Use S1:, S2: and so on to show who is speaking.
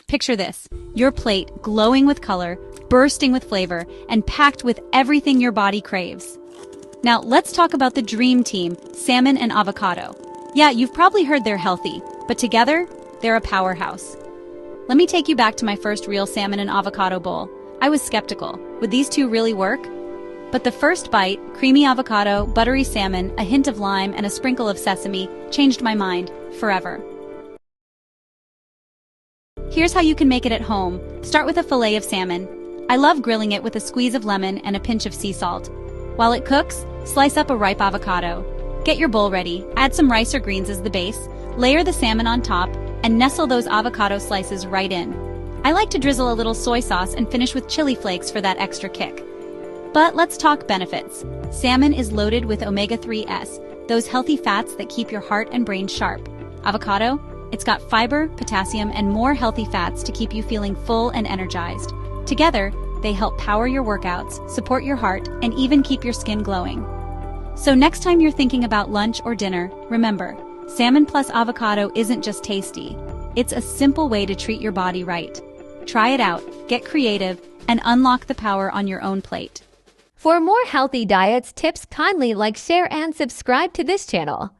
S1: Picture this, your plate glowing with color, bursting with flavor, and packed with everything your body craves. Now, let's talk about the dream team, salmon and avocado. Yeah, you've probably heard they're healthy, but together, they're a powerhouse. Let me take you back to my first real salmon and avocado bowl. I was skeptical. Would these two really work? But the first bite, creamy avocado, buttery salmon, a hint of lime, and a sprinkle of sesame, changed my mind forever. Here's how you can make it at home. Start with a fillet of salmon. I love grilling it with a squeeze of lemon and a pinch of sea salt. While it cooks, slice up a ripe avocado. Get your bowl ready, add some rice or greens as the base, layer the salmon on top, and nestle those avocado slices right in. I like to drizzle a little soy sauce and finish with chili flakes for that extra kick. But let's talk benefits. Salmon is loaded with omega-3s, those healthy fats that keep your heart and brain sharp. Avocado? It's got fiber, potassium, and more healthy fats to keep you feeling full and energized. Together, they help power your workouts, support your heart, and even keep your skin glowing. So next time you're thinking about lunch or dinner, remember, salmon plus avocado isn't just tasty. It's a simple way to treat your body right. Try it out, get creative, and unlock the power on your own plate.
S2: For more healthy diets tips, kindly like, share, and subscribe to this channel.